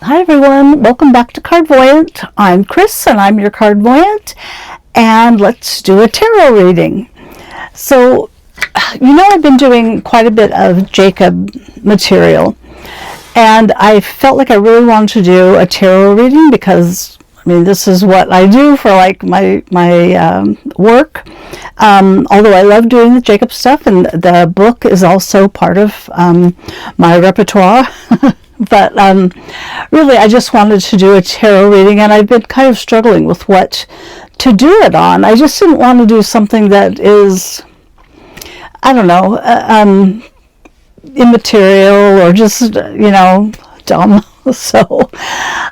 Hi everyone, welcome back to Cardvoyant. I'm Kris and I'm your Cardvoyant, and let's do a tarot reading. So, I've been doing quite a bit of Jacob material, and I felt like I really wanted to do a tarot reading because this is what I do for like my work. Although I love doing the Jacob stuff, and the book is also part of my repertoire. But really, I just wanted to do a tarot reading, and I've been kind of struggling with what to do it on. I just didn't want to do something that is, I don't know, immaterial or just, dumb. So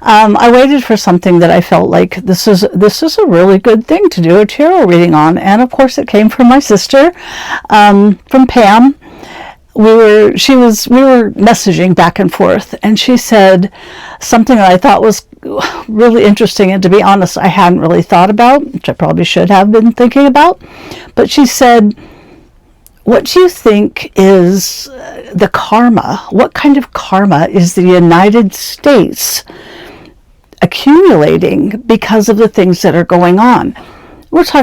I waited for something that I felt like this is a really good thing to do a tarot reading on. And of course, it came from my sister, from Pam. We were messaging back and forth, and she said something that I thought was really interesting, and to be honest, I hadn't really thought about, which I probably should have been thinking about. But she said, what do you think is the karma? What kind of karma is the United States accumulating because of the things that are going on?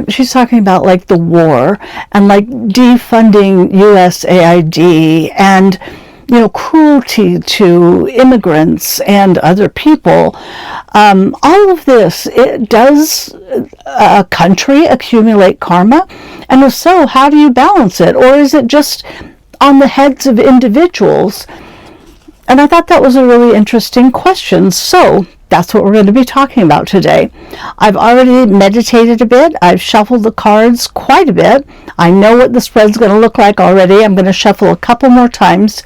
She's talking about like the war and like defunding USAID and, cruelty to immigrants and other people. All of this, does a country accumulate karma? And if so, how do you balance it? Or is it just on the heads of individuals? And I thought that was a really interesting question. So that's what we're going to be talking about today. I've already meditated a bit. I've shuffled the cards quite a bit. I know what the spread's going to look like already. I'm going to shuffle a couple more times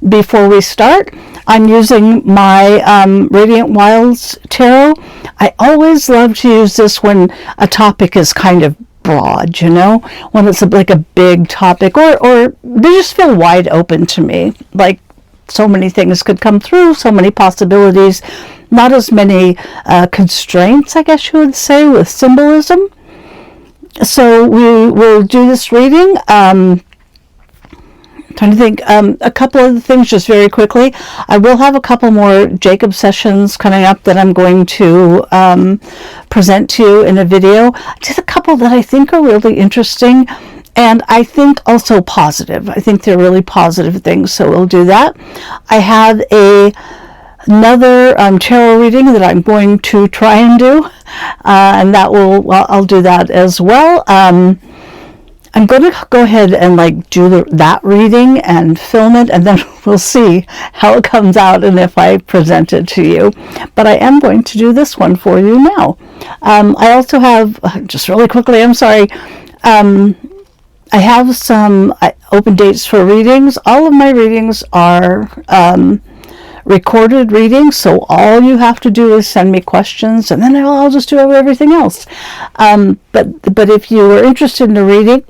before we start. I'm using my Radiant Wilds Tarot. I always love to use this when a topic is kind of broad, when it's like a big topic, or they just feel wide open to me. Like so many things could come through, so many possibilities, not as many constraints, I guess you would say, with symbolism. So we will do this reading. Trying to think, a couple of the things just very quickly. I will have a couple more Jacob sessions coming up that I'm going to present to you in a video. Just a couple that I think are really interesting, and I think also positive. I think they're really positive things, so we'll do that. I have another tarot reading that I'm going to try and do, and I'll do that as well. I'm going to go ahead and do that reading and film it, and then we'll see how it comes out and if I present it to you. But I am going to do this one for you now. I also have, just really quickly, I'm sorry, I have some open dates for readings. All of my readings are recorded readings, so all you have to do is send me questions, and then I'll just do everything else. But if you are interested in a reading,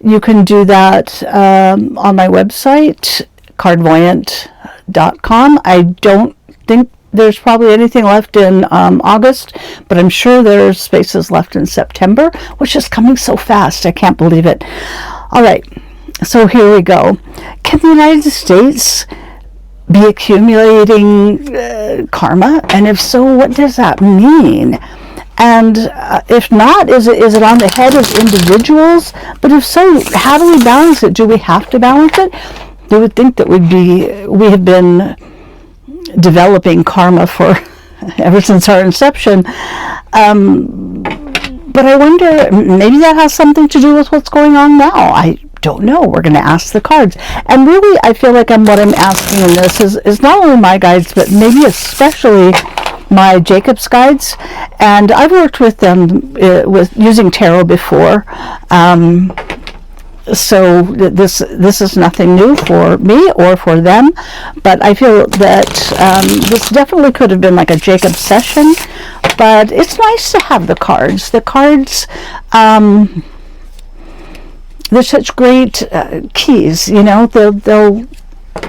you can do that on my website, cardvoyant.com. I don't think there's probably anything left in August, but I'm sure there's spaces left in September, which is coming so fast. I can't believe it. All right, so here we go. Can the United States be accumulating karma? And if so, what does that mean? And if not, is it on the head of individuals? But if so, how do we balance it? Do we have to balance it? You would think that we have been developing karma for ever since our inception. But I wonder, maybe that has something to do with what's going on now. I don't know. We're going to ask the cards. And really, I feel like what I'm asking in this is not only my guides, but maybe especially my Jacob's guides. And I've worked with them with using tarot before. So this is nothing new for me or for them, but I feel that this definitely could have been like a Jacob session, but it's nice to have the cards. The cards, they're such great keys, they'll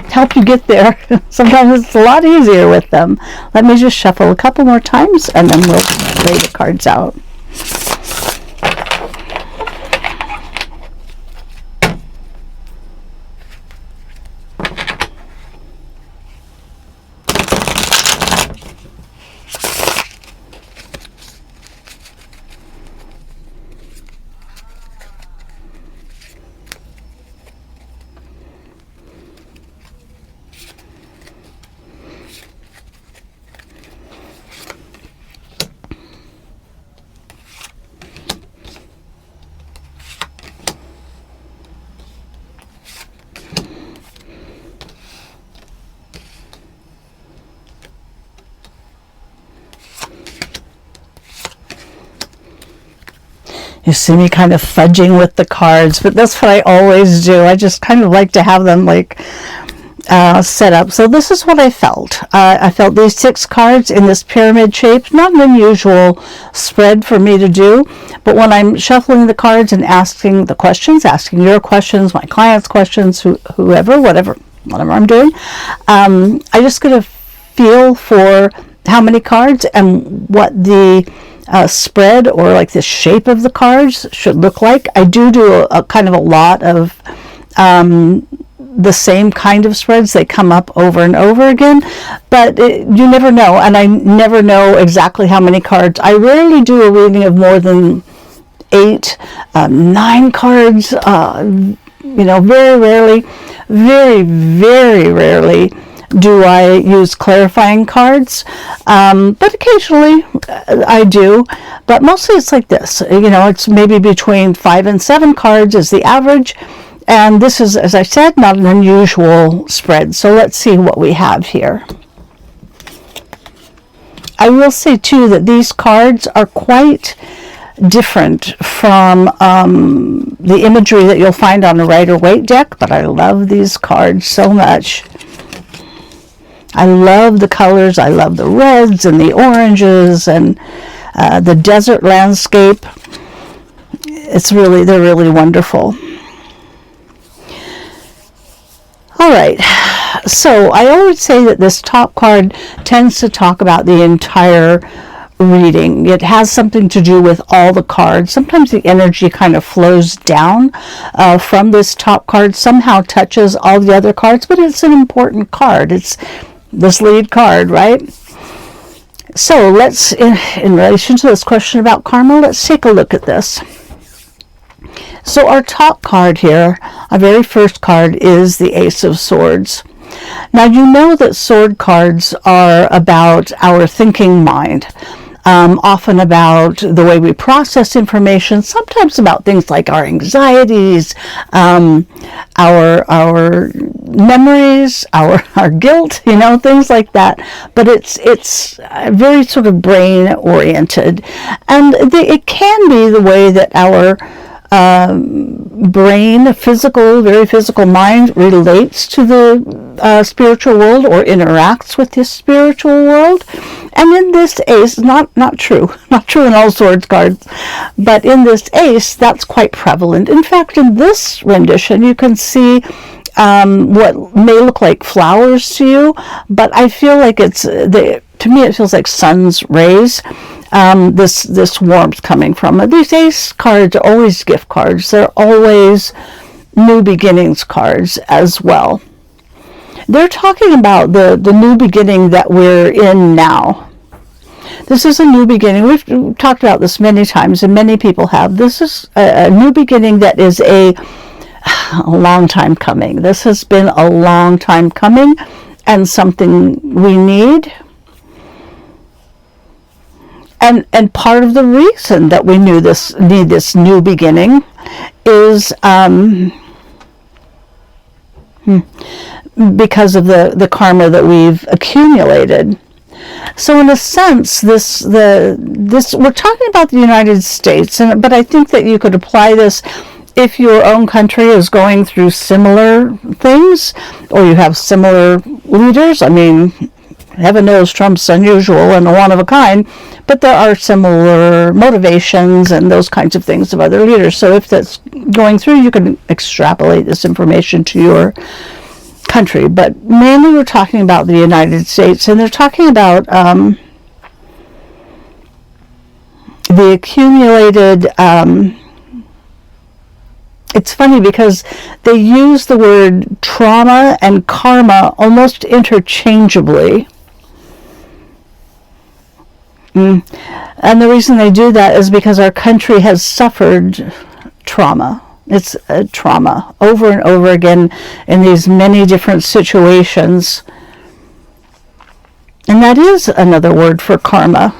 help you get there. Sometimes it's a lot easier with them. Let me just shuffle a couple more times and then we'll lay the cards out. You see me kind of fudging with the cards, but that's what I always do. I just kind of like to have them like set up. So this is what I felt. I felt these 6 cards in this pyramid shape. Not an unusual spread for me to do, but when I'm shuffling the cards and asking the questions, asking your questions, my clients' questions, whatever I'm doing, I just get a feel for how many cards and what the spread or like the shape of the cards should look like. I do a kind of a lot of the same kind of spreads. They come up over and over again, but you never know, and I never know exactly how many cards. I rarely do a reading of more than 8, 9 cards, very rarely, very, very rarely do I use clarifying cards, but occasionally I do, but mostly it's like this, it's maybe between 5 and 7 cards is the average, and this is, as I said, not an unusual spread. So let's see what we have here. I will say too that these cards are quite different from the imagery that you'll find on a Rider-Waite deck, but I love these cards so much. I love the colors. I love the reds and the oranges and the desert landscape. They're really wonderful. All right, so I always say that this top card tends to talk about the entire reading. It has something to do with all the cards. Sometimes the energy kind of flows down from this top card, somehow touches all the other cards, but it's an important card. It's this lead card, right? So let's, in relation to this question about karma, let's take a look at this. So our top card here, our very first card, is the Ace of Swords. Now you know that sword cards are about our thinking mind, often about the way we process information, sometimes about things like our anxieties, our memories, our guilt, things like that. But it's very sort of brain oriented, and it can be the way that our brain, very physical mind relates to the spiritual world or interacts with this spiritual world. And in this ace, not true in all swords cards, but in this ace, that's quite prevalent. In fact, in this rendition, you can see what may look like flowers to you, but I feel like to me it feels like sun's rays. This warmth coming from it. These ace cards are always gift cards. They're always new beginnings cards as well. They're talking about the new beginning that we're in now. This is a new beginning. We've talked about this many times, and many people have. This is a new beginning that is a long time coming. This has been a long time coming, and something we need. And part of the reason that we need this new beginning is because of the karma that we've accumulated. So in a sense, this we're talking about the United States, but I think that you could apply this if your own country is going through similar things, or you have similar leaders. I mean, heaven knows Trump's unusual and a one of a kind, but there are similar motivations and those kinds of things of other leaders. So if that's going through, you can extrapolate this information to your country. But mainly we're talking about the United States, and they're talking about the accumulated... It's funny because they use the word trauma and karma almost interchangeably. And the reason they do that is because our country has suffered trauma. It's a trauma over and over again in these many different situations. And that is another word for karma.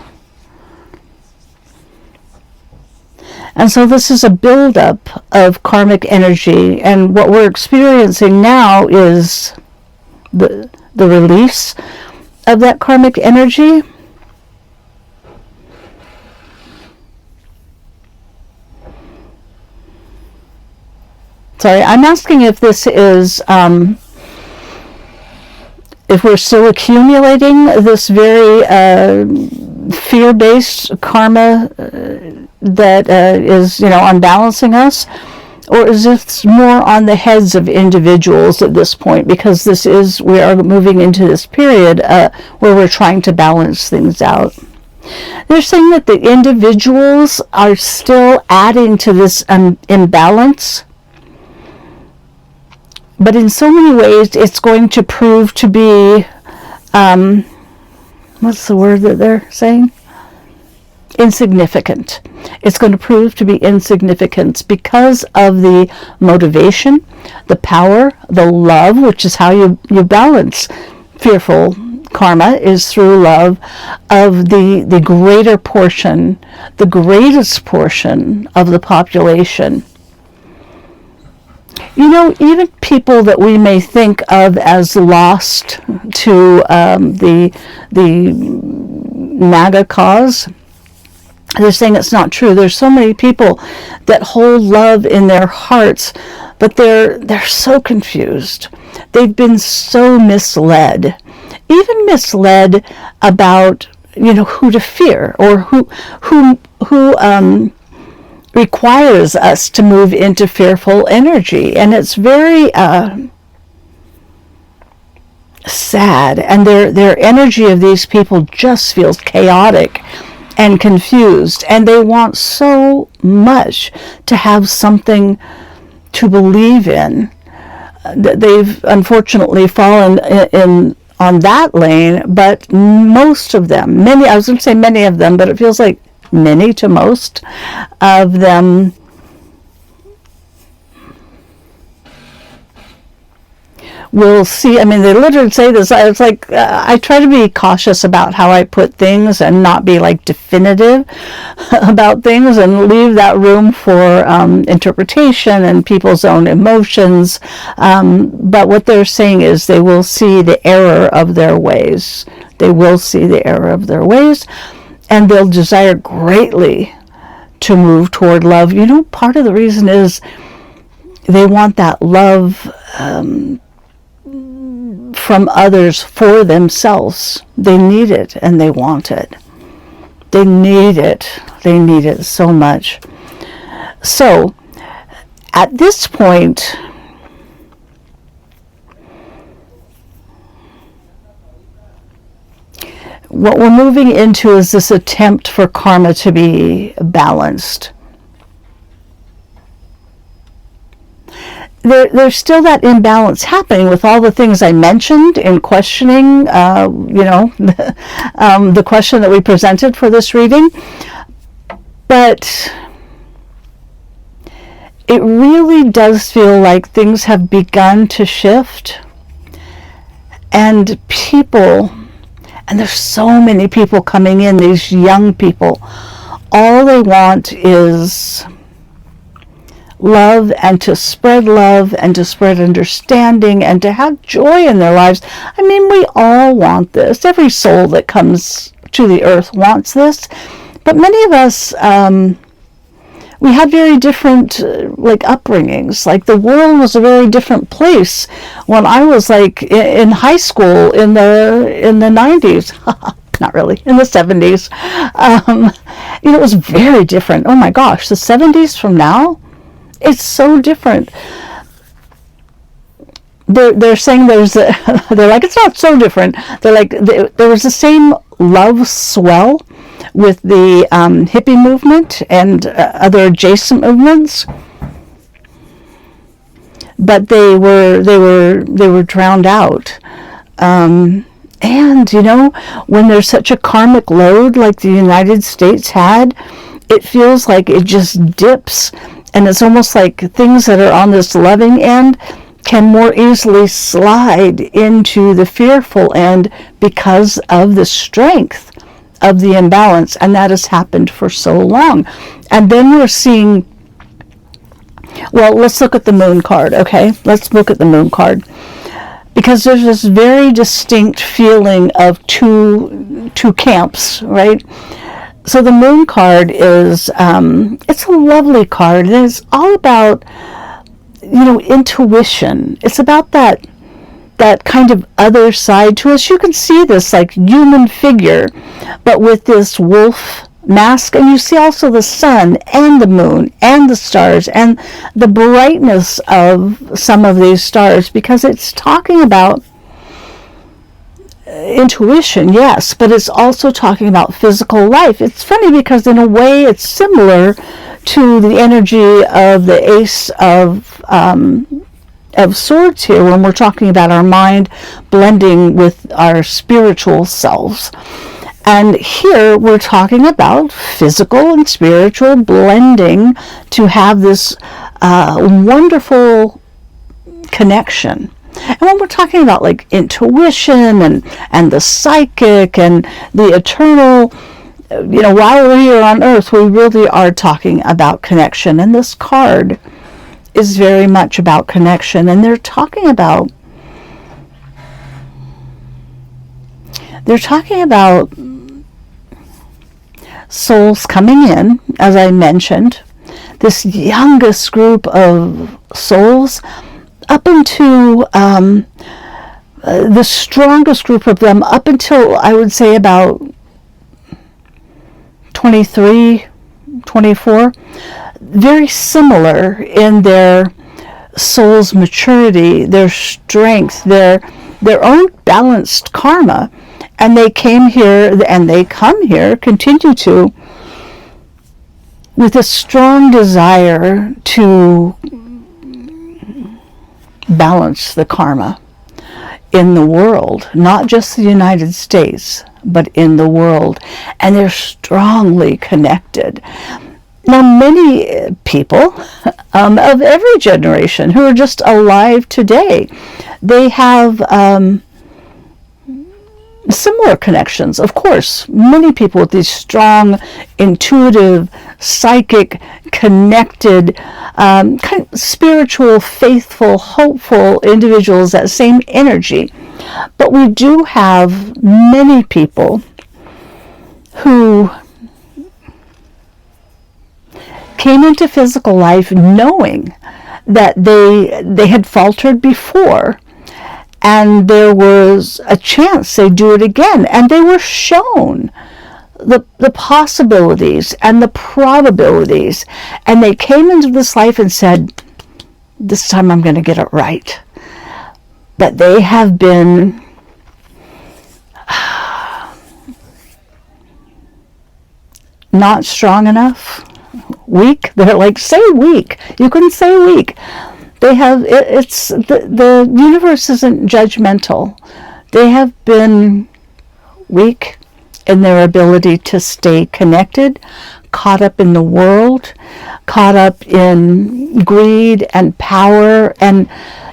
And so this is a buildup of karmic energy, and what we're experiencing now is the release of that karmic energy. Sorry, I'm asking if this is, if we're still accumulating this very fear-based karma that is, unbalancing us, or is this more on the heads of individuals at this point? Because we are moving into this period where we're trying to balance things out. They're saying that the individuals are still adding to this imbalance, but in so many ways it's going to prove to be, what's the word that they're saying? Insignificant. It's going to prove to be insignificant because of the motivation, the power, the love, which is how you balance fearful karma, is through love of the greater portion, the greatest portion of the population. Even people that we may think of as lost to the MAGA cause, they're saying it's not true. There's so many people that hold love in their hearts, but they're so confused. They've been so misled, even misled about who to fear, or who requires us to move into fearful energy. And it's very sad, and their energy of these people just feels chaotic and confused, and they want so much to have something to believe in. They've unfortunately fallen in on that lane, but most of them, I was going to say many of them, but it feels like many to most of them will see. They literally say this. It's like I try to be cautious about how I put things and not be like definitive about things, and leave that room for interpretation and people's own emotions. But what they're saying is they will see the error of their ways. They will see the error of their ways, and they'll desire greatly to move toward love. Part of the reason is they want that love from others for themselves. They need it, and they want it. They need it. They need it so much. So, at this point, what we're moving into is this attempt for karma to be balanced. There's still that imbalance happening with all the things I mentioned in questioning, the question that we presented for this reading. But it really does feel like things have begun to shift. And there's so many people coming in, these young people, all they want is love, and to spread love, and to spread understanding, and to have joy in their lives. We all want this. Every soul that comes to the earth wants this. But many of us, we had very different upbringings. Like, the world was a very different place when I was in high school in the 90s. Not really, in the 70s. It was very different. Oh my gosh, the 70s from now, it's so different. They're saying they're like, it's not so different. They're like, there was the same love swell with the hippie movement and other adjacent movements, but they were drowned out. And when there's such a karmic load like the United States had, it feels like it just dips. And it's almost like things that are on this loving end can more easily slide into the fearful end because of the strength of the imbalance. And that has happened for so long. And then we're seeing, well, let's look at the moon card, okay? Let's look at the moon card. Because there's this very distinct feeling of two camps, right? So the moon card is, it's a lovely card. And it's all about intuition. It's about that kind of other side to us. You can see this like human figure, but with this wolf mask, and you see also the sun and the moon and the stars and the brightness of some of these stars, because it's talking about intuition, yes, but it's also talking about physical life. It's funny because in a way it's similar to the energy of the Ace of Swords here, when we're talking about our mind blending with our spiritual selves. And here we're talking about physical and spiritual blending to have this wonderful connection. And when we're talking about like intuition and the psychic and the eternal, while we're here on earth, we really are talking about connection. And this card is very much about connection. And they're talking about souls coming in, as I mentioned, this youngest group of souls, up into the strongest group of them, up until I would say about 23, 24, very similar in their soul's maturity, their strength, their own balanced karma. And they came here, and they come here, continue to, with a strong desire to balance the karma in the world, not just the United States, but in the world. And they're strongly connected. Now, many people of every generation who are just alive today, they have similar connections. Of course, many people with these strong, intuitive, psychic, connected, kind of spiritual, faithful, hopeful individuals, that same energy. But we do have many people who came into physical life knowing that they had faltered before, and there was a chance they'd do it again, and they were shown the possibilities and the probabilities, and they came into this life and said, this time I'm going to get it right. But they have been not strong enough, weak. They're like, say weak. You couldn't say weak. They have, it's the universe isn't judgmental. They have been weak in their ability to stay connected, caught up in the world, caught up in greed and power and,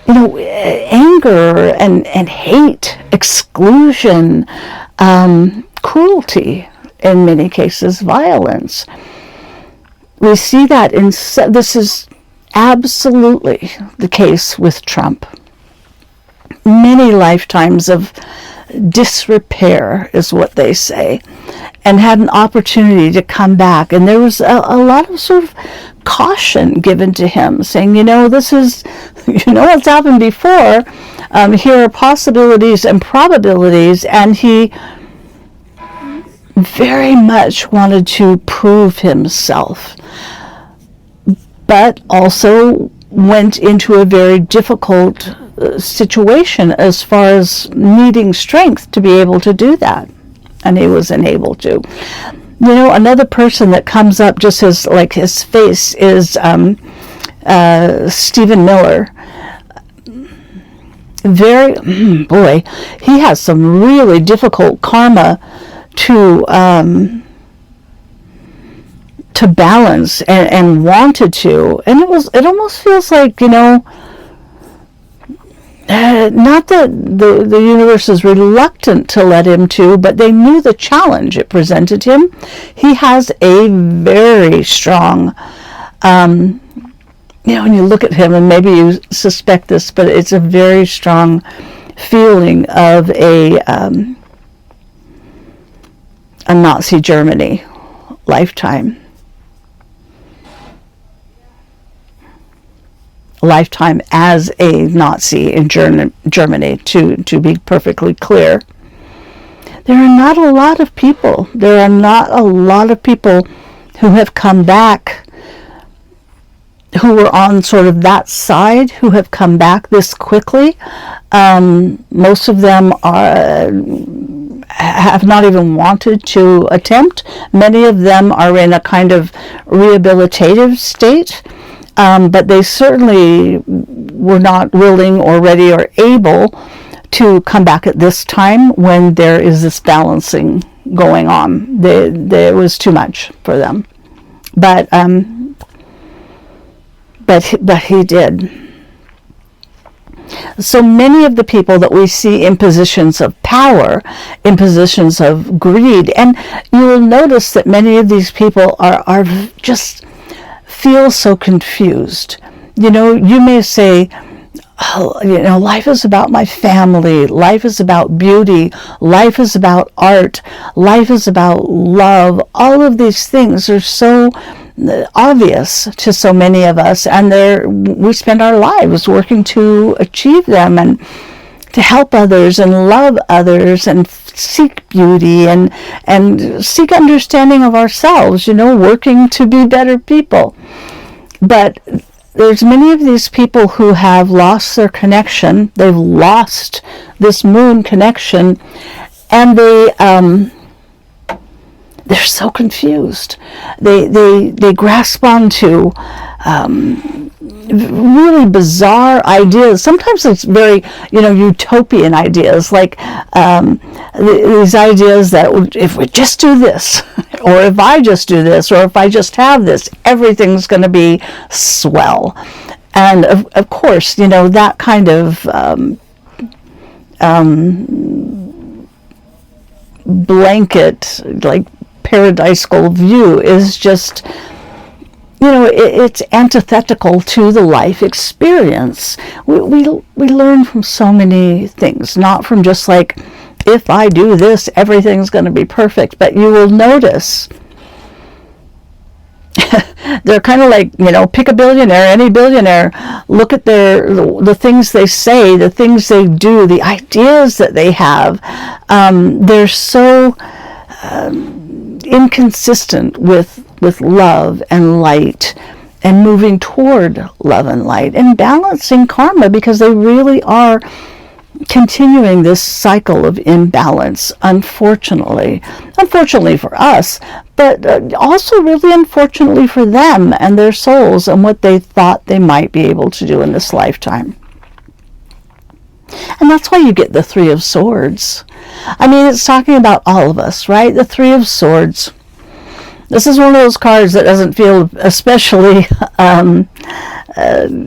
anger and hate, exclusion, cruelty, in many cases, violence. We see that this is absolutely the case with Trump. Many lifetimes of disrepair is what they say, and had an opportunity to come back. And there was a lot of sort of caution given to him, saying, this is, what's happened before. Here are possibilities and probabilities. And he very much wanted to prove himself, but also went into a very difficult situation as far as needing strength to be able to do that. And he was unable to. Another person that comes up just as like his face is Stephen Miller. He has some really difficult karma to balance and wanted to, and it almost feels like, not that the universe is reluctant to let him to, but they knew the challenge it presented him. He has a very strong, when you look at him, and maybe you suspect this, but it's a very strong feeling of a Nazi Germany lifetime. lifetime as a Nazi in Germany, to be perfectly clear. There are not a lot of people who have come back, who were on sort of that side, who have come back this quickly. Most of them have not even wanted to attempt. Many of them are in a kind of rehabilitative state, but they certainly were not willing or ready or able to come back at this time when there is this balancing going on. It was too much for them. But he did. So many of the people that we see in positions of power, in positions of greed, and you will notice that many of these people are just feel so confused. You may say, oh, life is about my family, life is about beauty, life is about art, life is about love. All of these things are so obvious to so many of us, and we spend our lives working to achieve them and to help others and love others and seek beauty and seek understanding of ourselves, working to be better people. But there's many of these people who have lost their connection. They've lost this moon connection, and they're so confused. They grasp onto really bizarre ideas. Sometimes it's very, utopian ideas, like these ideas that if we just do this, or if I just do this, or if I just have this, everything's going to be swell. And of course, that kind of blanket, like paradisical view is just, it's antithetical to the life experience. We learn from so many things, not from just like, if I do this, everything's going to be perfect. But you will notice they're kind of like, pick a billionaire, any billionaire, look at the things they say, the things they do, the ideas that they have. They're so inconsistent with love and light and moving toward love and light and balancing karma, because they really are continuing this cycle of imbalance, unfortunately for us, but also really unfortunately for them and their souls and what they thought they might be able to do in this lifetime. And that's why you get the Three of Swords. I mean, it's talking about all of us, right? The Three of Swords. This is one of those cards that doesn't feel especially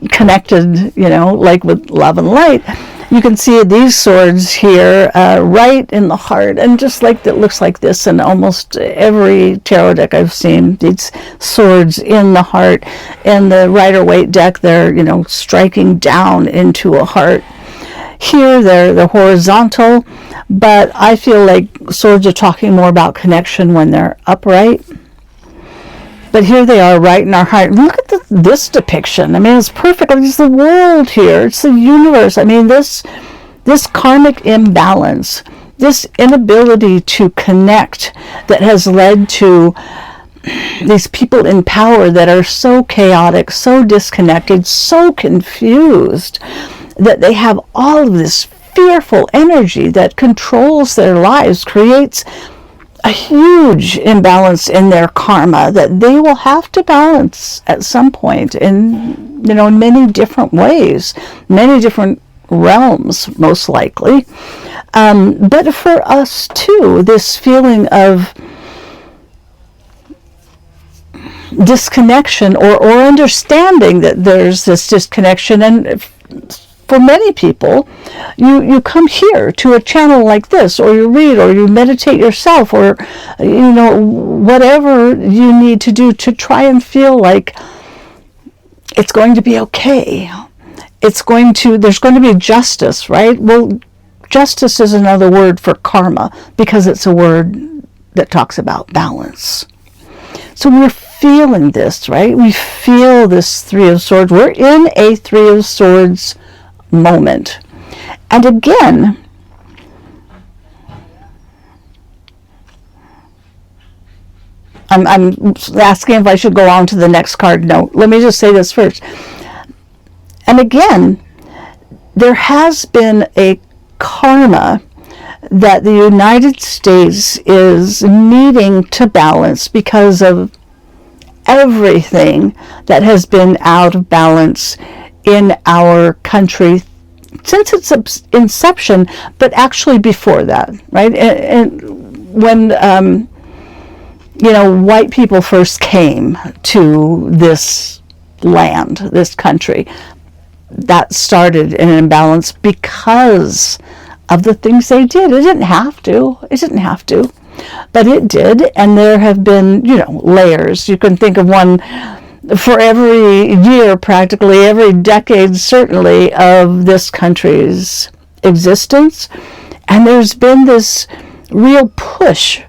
connected, like with love and light. You can see these swords here right in the heart, and just like it looks like this in almost every tarot deck I've seen, these swords in the heart. In the Rider-Waite deck, they're striking down into a heart. Here they're horizontal, but I feel like swords are talking more about connection when they're upright. But here they are right in our heart. Look at this depiction. I mean, it's perfect. It's the world here. It's the universe. I mean, this karmic imbalance, this inability to connect that has led to these people in power that are so chaotic, so disconnected, so confused, that they have all of this fearful energy that controls their lives, creates a huge imbalance in their karma that they will have to balance at some point in many different ways, many different realms, most likely. But for us too, this feeling of disconnection or understanding that there's this disconnection, and for many people, you come here to a channel like this, or you read, or you meditate yourself, or whatever you need to do to try and feel like it's going to be okay. There's going to be justice, right? Well, justice is another word for karma, because it's a word that talks about balance. So we're feeling this, right? We feel this Three of Swords. We're in a Three of Swords moment. And again, I'm asking if I should go on to the next card. No, let me just say this first. And again, there has been a karma that the United States is needing to balance because of everything that has been out of balance in our country since its inception, but actually before that, right? And when white people first came to this land, this country, that started an imbalance because of the things they did. It didn't have to, but it did. And there have been, layers. You can think of one for every year, practically every decade, certainly, of this country's existence. And there's been this real push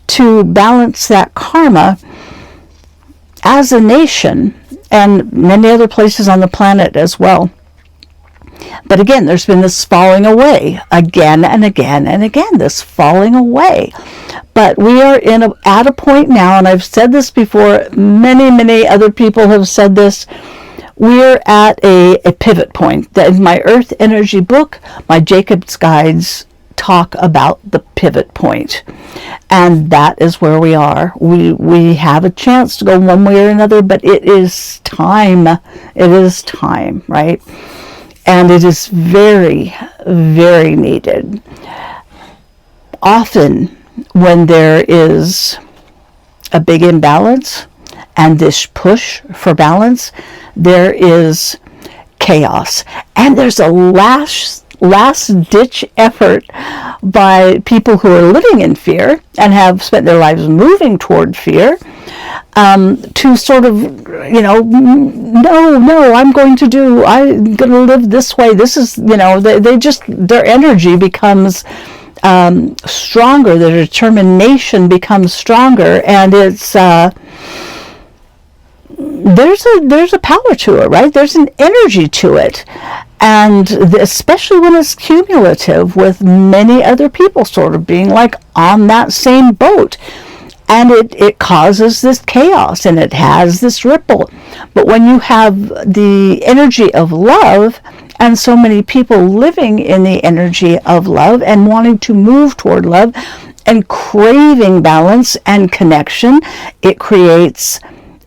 to balance that karma as a nation, and many other places on the planet as well. But again, there's been this falling away again and again and again, this falling away. But we are at a point now, and I've said this before, many other people have said this, we're at a pivot point. In my Earth Energy book, my Jacob's Guides talk about the pivot point. And that is where we are. We have a chance to go one way or another, but it is time. It is time, right? And it is very, very needed. Often when there is a big imbalance and this push for balance, there is chaos. And there's a last-ditch effort by people who are living in fear and have spent their lives moving toward fear, to sort of, no, I'm going to live this way. This is, their energy becomes stronger, their determination becomes stronger, and it's, there's a power to it, right? There's an energy to it. And especially when it's cumulative, with many other people sort of being like on that same boat. And it causes this chaos, and it has this ripple. But when you have the energy of love, and so many people living in the energy of love and wanting to move toward love and craving balance and connection, it creates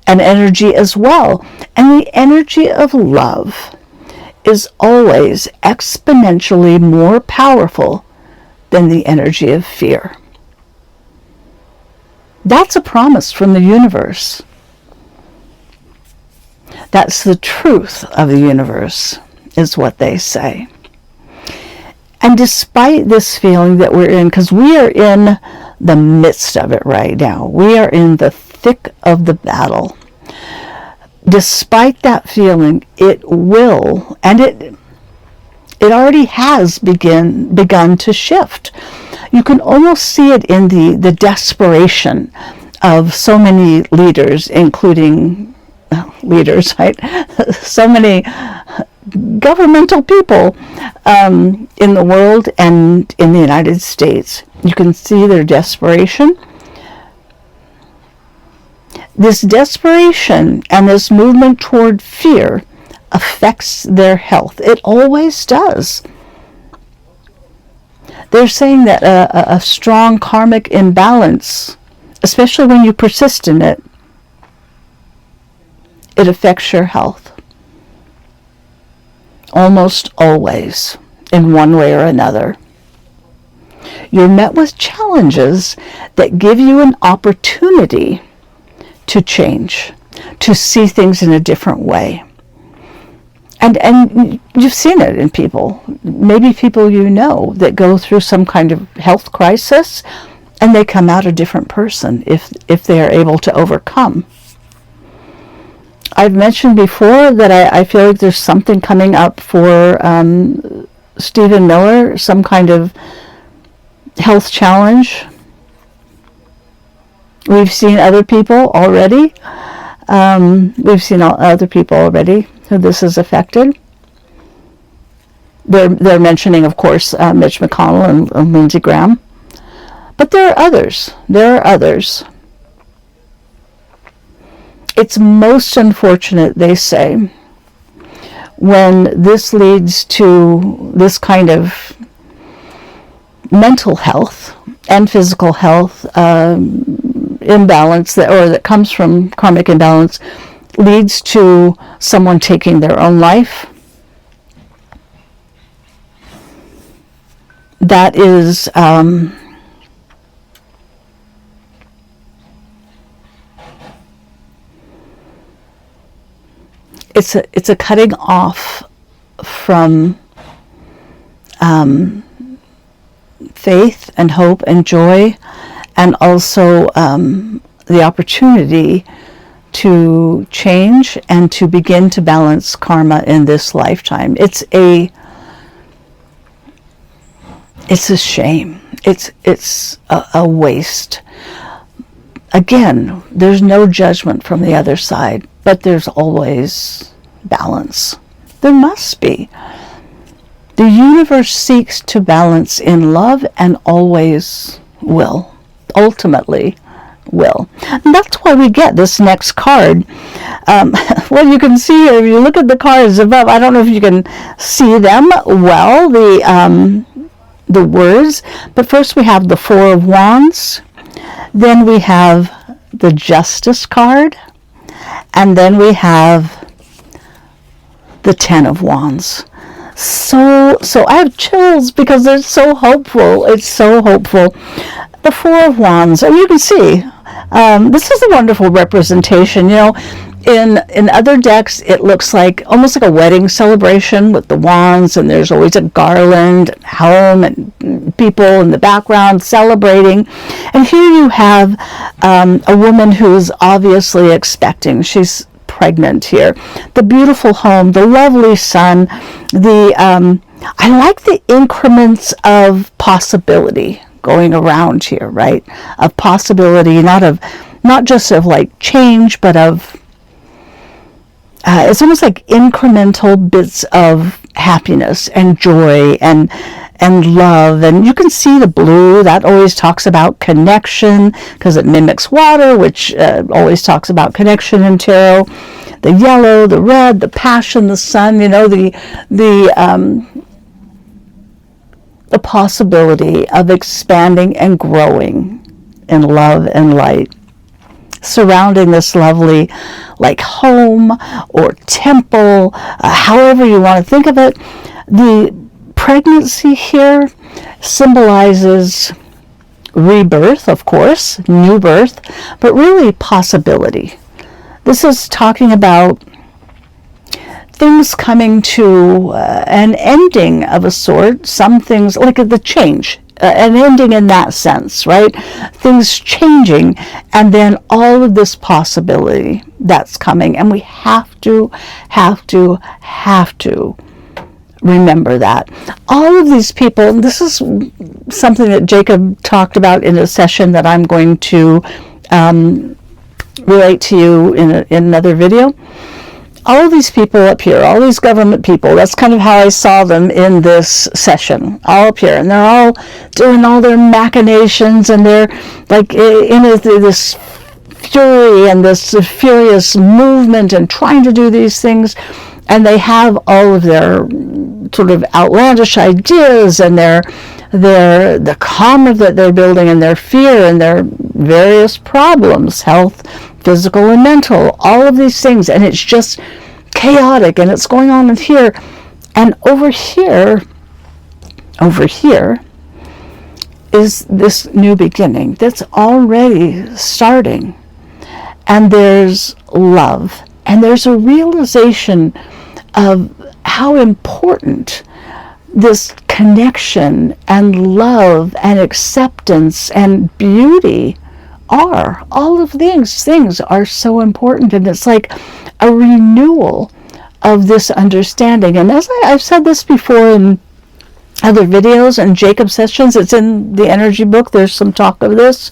an energy as well. And the energy of love is always exponentially more powerful than the energy of fear. That's a promise from the universe. That's the truth of the universe, is what they say. And despite this feeling that we're in, because we are in the midst of it right now, we are in the thick of the battle. Despite that feeling, it will, and it already has begun to shift. You can almost see it in the desperation of so many leaders, including leaders, right? So many governmental people in the world and in the United States. You can see their desperation. This desperation and this movement toward fear affects their health. It always does. They're saying that a strong karmic imbalance, especially when you persist in it, it affects your health. Almost always, in one way or another. You're met with challenges that give you an opportunity to change, to see things in a different way. And you've seen it in people, maybe people that go through some kind of health crisis, and they come out a different person if they are able to overcome. I've mentioned before that I feel like there's something coming up for Stephen Miller, some kind of health challenge We've seen other people already. We've seen other people already who this has affected. They're mentioning, of course, Mitch McConnell and Lindsey Graham. But there are others. There are others. It's most unfortunate, they say, when this leads to this kind of mental health and physical health imbalance that comes from karmic imbalance, leads to someone taking their own life. That is it's a cutting off from faith and hope and joy, and also the opportunity to change and to begin to balance karma in this lifetime. It's a shame. It's a waste. Again, there's no judgment from the other side, but there's always balance. There must be. The universe seeks to balance in love and always will. Ultimately will. And that's why we get this next card. Well, you can see here, if you look at the cards above, I don't know if you can see them well, the words, but first we have the Four of Wands, then we have the Justice card, and then we have the Ten of Wands. So I have chills because they're so hopeful. It's so hopeful. The Four of Wands, and you can see, this is a wonderful representation. You know, in other decks, it looks like almost like a wedding celebration with the wands, and there's always a garland, and home, and people in the background celebrating. And here you have a woman who is obviously expecting. She's pregnant here. The beautiful home, the lovely sun, I like the increments of possibility going around here, right? Of possibility, not just of like change, but of it's almost like incremental bits of happiness and joy and love. And you can see the blue, that always talks about connection because it mimics water, which always talks about connection in tarot. The yellow, the red, the passion, the sun, you know, the possibility of expanding and growing in love and light, surrounding this lovely, like, home or temple, however you want to think of it. The pregnancy here symbolizes rebirth, of course, new birth, but really possibility. This is talking about things coming to an ending of a sort, some things, like the change, an ending in that sense, right? Things changing, and then all of this possibility that's coming, and we have to remember that. All of these people, and this is something that Jacob talked about in a session that I'm going to relate to you in another video. All of these people up here, all these government people, that's kind of how I saw them in this session, all up here, and they're all doing all their machinations, and they're like in this fury and this furious movement and trying to do these things, and they have all of their sort of outlandish ideas and the karma that they're building, and their fear and their various problems, health, physical and mental, all of these things, and it's just chaotic, and it's going on in here. And over here is this new beginning that's already starting, and there's love, and there's a realization of how important this connection and love and acceptance and beauty are. All of these things are so important, and it's like a renewal of this understanding. And as I've said this before in other videos and Jacob sessions, it's in the energy book, there's some talk of this.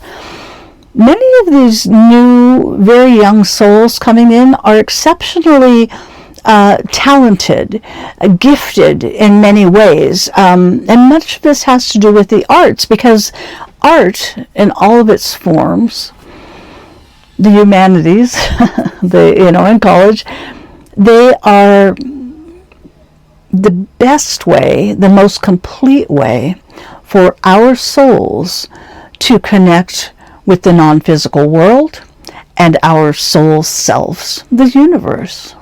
Many of these new, very young souls coming in are exceptionally talented, gifted in many ways. And much of this has to do with the arts, because art in all of its forms, the humanities, in college, they are the best way, the most complete way for our souls to connect with the non-physical world and our soul selves, the universe.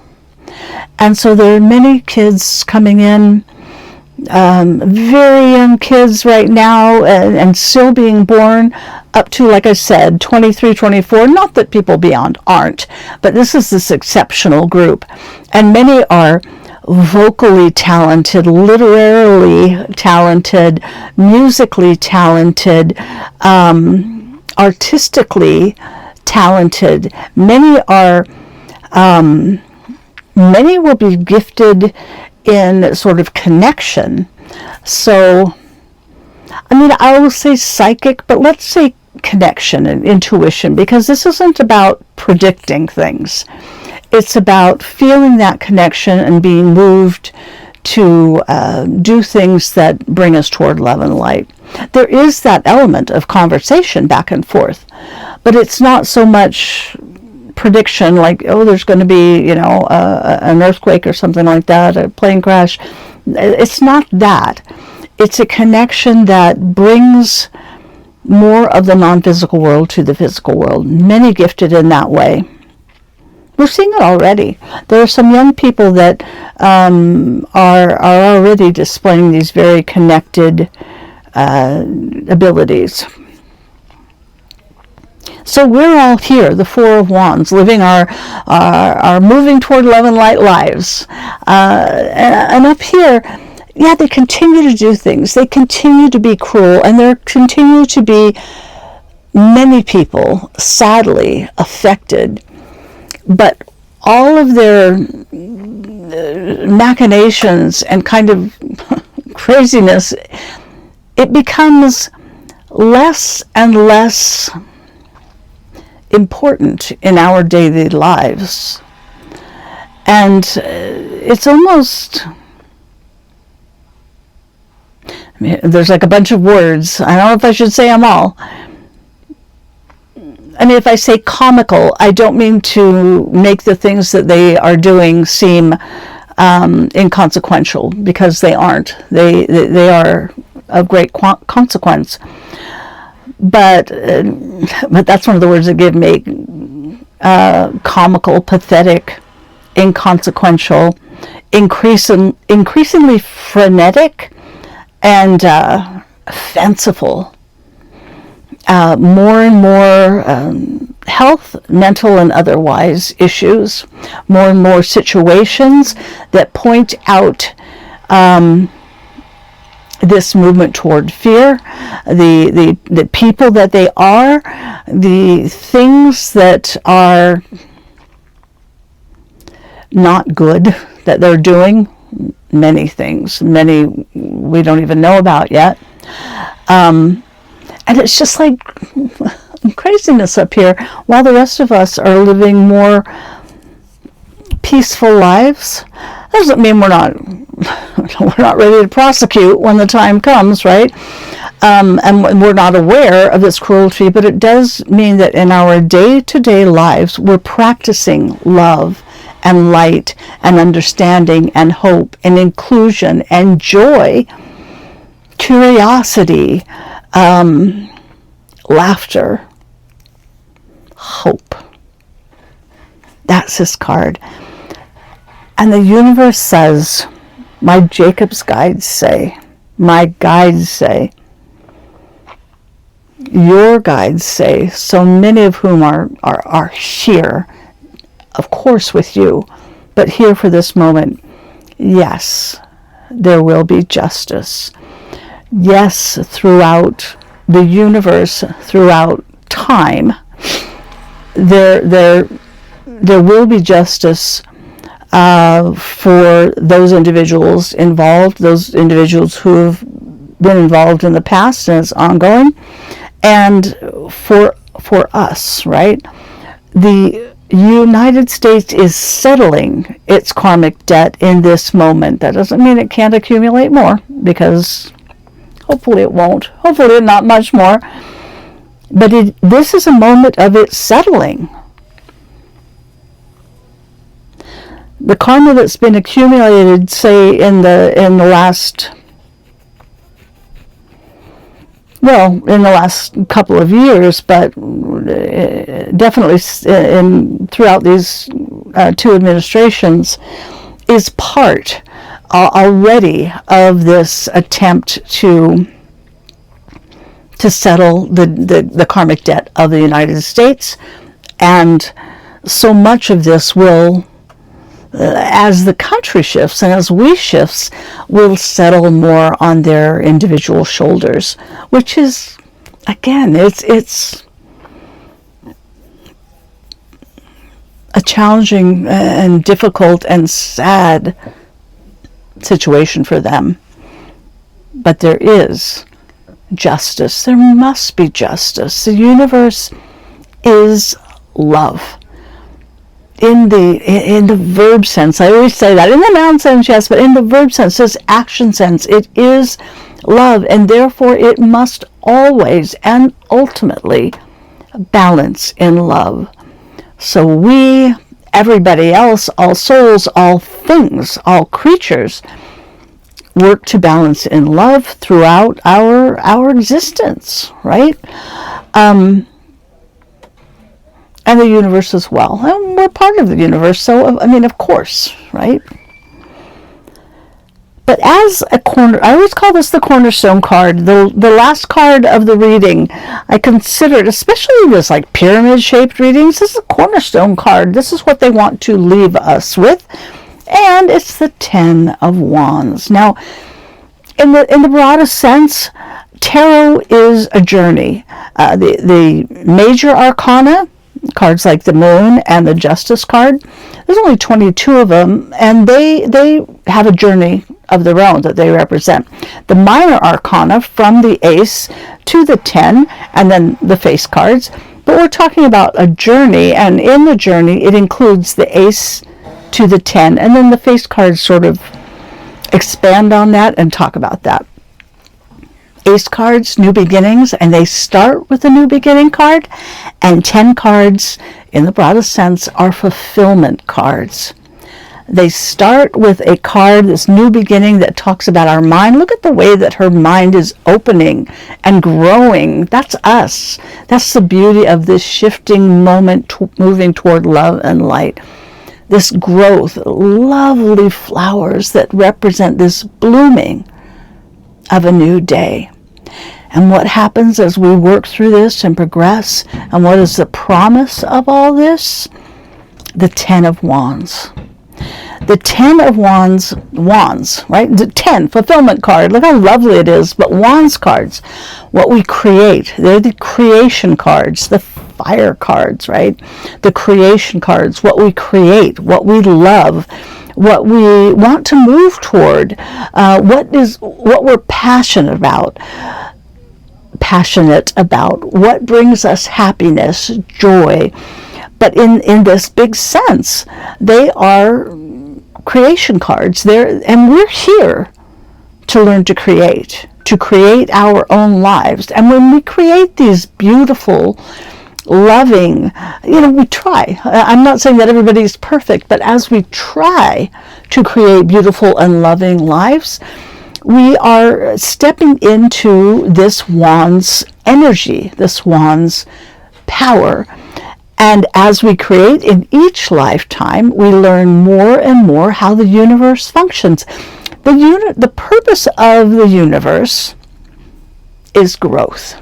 And so there are many kids coming in, very young kids right now, and still being born, up to, like I said, 23, 24. Not that people beyond aren't, but this is this exceptional group. And many are vocally talented, literarily talented, musically talented, artistically talented. Many will be gifted in sort of connection. So, I will say psychic, but let's say connection and intuition, because this isn't about predicting things. It's about feeling that connection and being moved to do things that bring us toward love and light. There is that element of conversation back and forth, but it's not so much prediction like, oh, there's going to be, an earthquake or something like that, a plane crash. It's not that. It's a connection that brings more of the non-physical world to the physical world. Many gifted in that way. We're seeing it already. There are some young people that are already displaying these very connected abilities. So we're all here, the Four of Wands, living our moving toward love and light lives. And up here, they continue to do things. They continue to be cruel, and there continue to be many people, sadly, affected. But all of their machinations and kind of craziness, it becomes less and less important in our daily lives. And it's almost, there's like a bunch of words. I don't know if I should say them all. If I say comical, I don't mean to make the things that they are doing seem inconsequential, because they aren't. They are of great consequence. But that's one of the words that give me comical, pathetic, inconsequential, increasingly frenetic, and fanciful. More and more health, mental and otherwise, issues, more and more situations that point out this movement toward fear, the people that they are, the things that are not good that they're doing, many things, many we don't even know about yet. And it's just like craziness up here, while the rest of us are living more peaceful lives. Doesn't mean we're not ready to prosecute when the time comes, right? And we're not aware of this cruelty, but it does mean that in our day-to-day lives, we're practicing love and light and understanding and hope and inclusion and joy, curiosity, laughter, hope. That's this card. And the universe says, my Jacob's guides say, my guides say, your guides say, so many of whom are here, of course with you, but here for this moment, yes, there will be justice. Yes, throughout the universe, throughout time, there will be justice for those individuals involved, those individuals who have been involved in the past and it's ongoing, and for for us, right? The United States is settling its karmic debt in this moment. That doesn't mean it can't accumulate more, because hopefully it won't. Hopefully not much more. But this is a moment of it settling. The karma that's been accumulated, say, in the last couple of years, but definitely throughout these two administrations, is part already of this attempt to settle the karmic debt of the United States. And so much of this will, as the country shifts and as we shifts, will settle more on their individual shoulders, which is, again, it's a challenging and difficult and sad situation for them. But there is justice. There must be justice. The universe is love. In the verb sense, I always say that. In the noun sense, yes, but in the verb sense, this action sense, it is love, and therefore it must always and ultimately balance in love. So we, everybody else, all souls, all things, all creatures, work to balance in love throughout our existence, right? And the universe as well. And we're part of the universe, so, I mean, of course, right? But as a I always call this the cornerstone card, the last card of the reading. I consider it, especially this like pyramid-shaped readings, this is a cornerstone card. This is what they want to leave us with. And it's the Ten of Wands. Now, in the broadest sense, tarot is a journey. The major arcana, cards like the Moon and the Justice card, there's only 22 of them, and they have a journey of their own that they represent. The minor arcana, from the Ace to the 10, and then the face cards. But we're talking about a journey, and in the journey it includes the Ace to the 10, and then the face cards sort of expand on that and talk about that. Ace cards, new beginnings, and they start with a new beginning card, and 10 cards, in the broadest sense, are fulfillment cards. They start with a card, this new beginning, that talks about our mind. Look at the way that her mind is opening and growing. That's us. That's the beauty of this shifting moment, moving toward love and light. This growth, lovely flowers that represent this blooming of a new day. And what happens as we work through this and progress, and what is the promise of all this? The Ten of Wands. The Ten of Wands, right? The 10, fulfillment card. Look how lovely it is. But Wands cards, what we create, they're the creation cards, the fire cards, right? The creation cards, what we create, what we love, what we want to move toward, what we're passionate about, what brings us happiness, joy. But in this big sense, they are creation cards. And we're here to learn to create our own lives. And when we create these beautiful, loving, we try. I'm not saying that everybody's perfect, but as we try to create beautiful and loving lives, we are stepping into this Wand's energy, this Wand's power. And as we create in each lifetime, we learn more and more how the universe functions. The purpose of the universe is growth,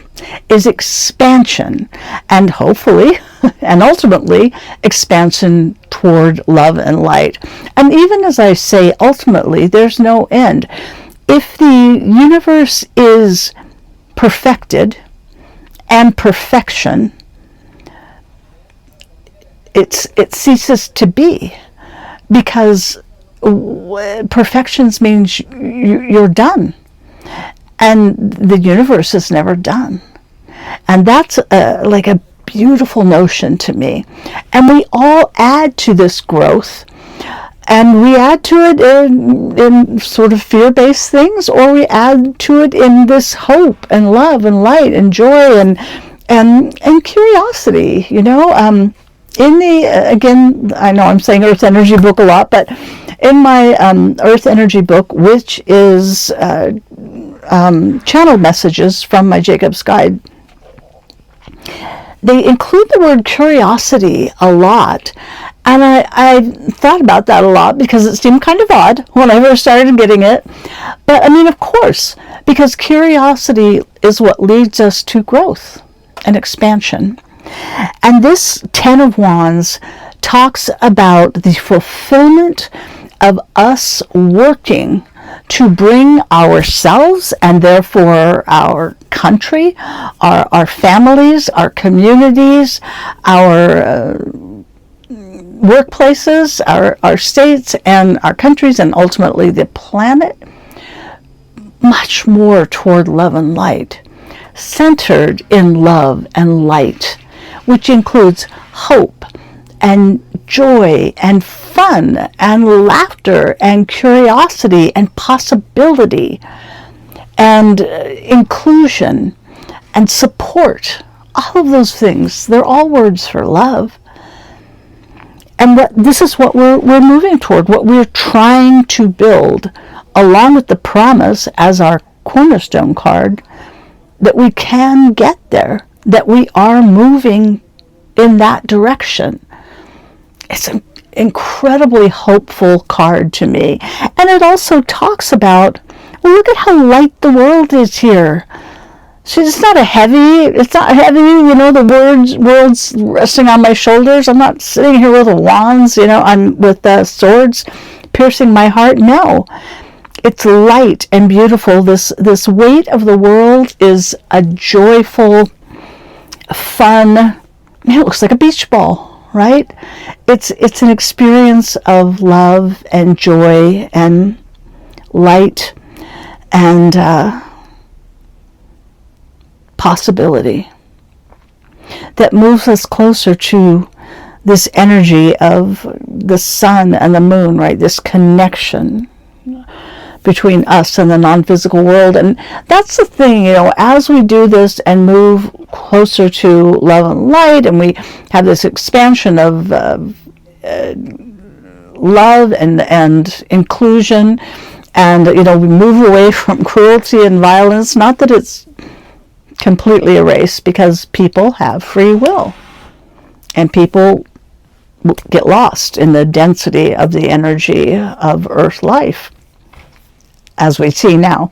is expansion, and hopefully, and ultimately, expansion toward love and light. And even as I say, ultimately, there's no end. If the universe is perfected, and perfection, it ceases to be, because perfection means you're done, and the universe is never done. And that's like a beautiful notion to me. And we all add to this growth. And we add to it in sort of fear-based things, or we add to it in this hope and love and light and joy and curiosity, you know. In the, again, I know I'm saying Earth Energy book a lot, but in my Earth Energy book, which is channeled messages from my Jacob's Guide, they include the word curiosity a lot. And I thought about that a lot because it seemed kind of odd when I first started getting it. But I mean, of course, because curiosity is what leads us to growth and expansion. And this Ten of Wands talks about the fulfillment of us working to bring ourselves and therefore our country, our families, our communities, our workplaces, our states and our countries, and ultimately the planet, much more toward love and light, centered in love and light, which includes hope and joy and fun and laughter and curiosity and possibility and inclusion and support. All of those things, they're all words for love. And this is what we're moving toward, what we're trying to build, along with the promise as our cornerstone card, that we can get there, that we are moving in that direction. It's an incredibly hopeful card to me. And it also talks about, well, look at how light the world is here. See, it's not heavy, you know, the world's resting on my shoulders. I'm not sitting here with wands, you know, I'm with swords piercing my heart. No, it's light and beautiful. This weight of the world is a joyful, fun, it looks like a beach ball, right? It's an experience of love and joy and light and possibility that moves us closer to this energy of the sun and the moon, right? This connection between us and the non-physical world. And that's the thing, you know, as we do this and move closer to love and light, and we have this expansion of love and inclusion, and, you know, we move away from cruelty and violence. Not that it's completely erased, because people have free will and people get lost in the density of the energy of Earth life. As we see now,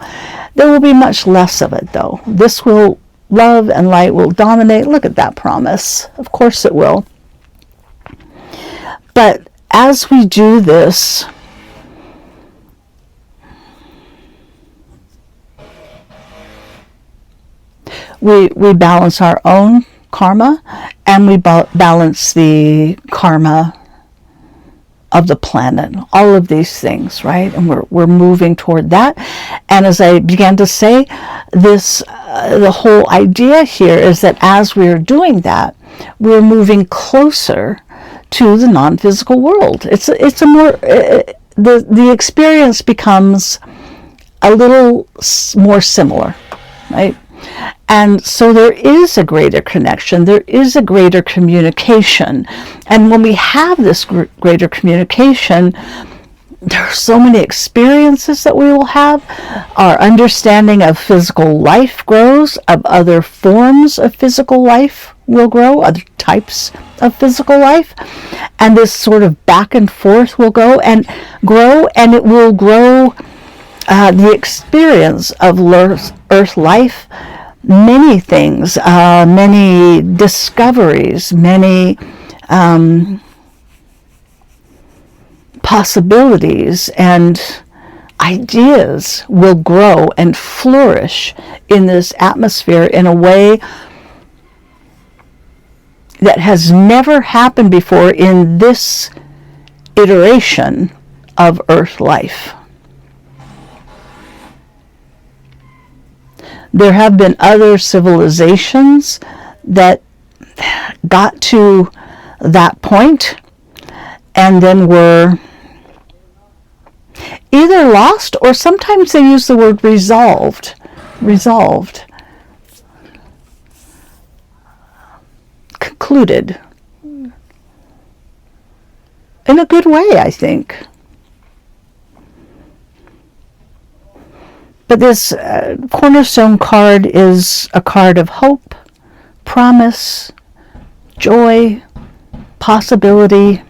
there will be much less of it, though. Love and light will dominate. Look at that promise. Of course it will. But as we do this, we balance our own karma, and we balance the karma of the planet. All of these things, right? And we're moving toward that. And as I began to say, this the whole idea here is that as we're doing that, we're moving closer to the non-physical world. It's a more the experience becomes a little more similar, right? And so there is a greater connection, there is a greater communication. And when we have this greater communication, there are so many experiences that we will have. Our understanding of physical life grows, of other forms of physical life will grow, other types of physical life. And this sort of back and forth will go and grow, and it will grow the experience of Earth life. Many things, many discoveries, many possibilities and ideas will grow and flourish in this atmosphere in a way that has never happened before in this iteration of Earth life. There have been other civilizations that got to that point and then were either lost, or sometimes they use the word resolved, concluded, in a good way, I think. But this cornerstone card is a card of hope, promise, joy, possibility.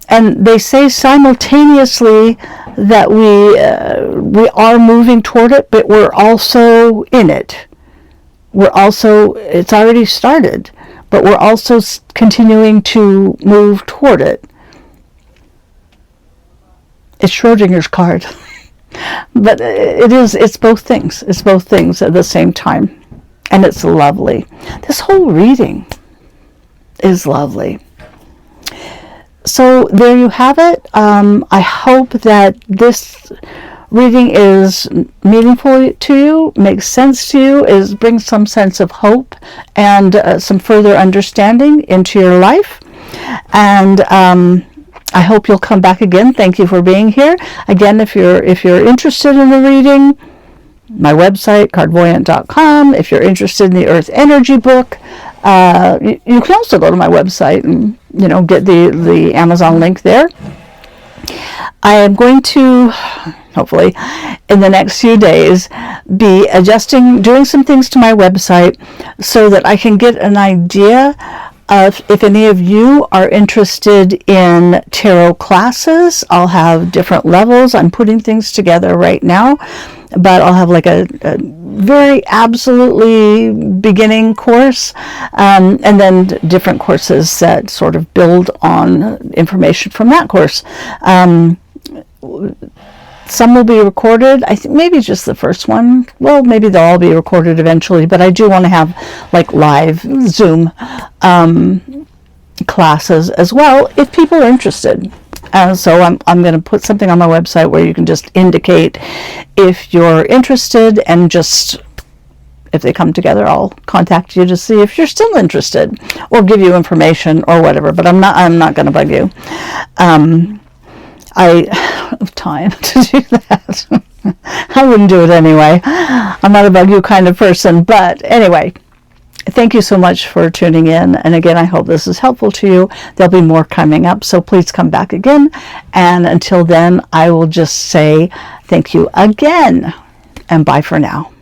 And they say simultaneously that we are moving toward it, but we're also in it. It's already started, but we're also continuing to move toward it. It's Schrodinger's card. But it's both things. It's both things at the same time. And it's lovely. This whole reading is lovely. So there you have it. I hope that this reading is meaningful to you, makes sense to you, brings some sense of hope and some further understanding into your life. And I hope you'll come back again. Thank you for being here. Again, if you're interested in the reading, my website, cardvoyant.com. If you're interested in the Earth Energy book, you can also go to my website and get the Amazon link there. I am going to, hopefully, in the next few days, be doing some things to my website so that I can get an idea of if any of you are interested in tarot classes. I'll have different levels. I'm putting things together right now, but I'll have like a very absolutely beginning course, and then different courses that sort of build on information from that course. Some will be recorded. I think maybe just the first one. Well, maybe they'll all be recorded eventually, but I do want to have like live Zoom classes as well if people are interested. So I'm going to put something on my website where you can just indicate if you're interested, and just if they come together, I'll contact you to see if you're still interested or give you information or whatever. But I'm not going to bug you. I have time to do that. I wouldn't do it anyway. I'm not a bug you kind of person. But anyway, thank you so much for tuning in. And again, I hope this is helpful to you. There'll be more coming up, so please come back again. And until then, I will just say thank you again, and bye for now.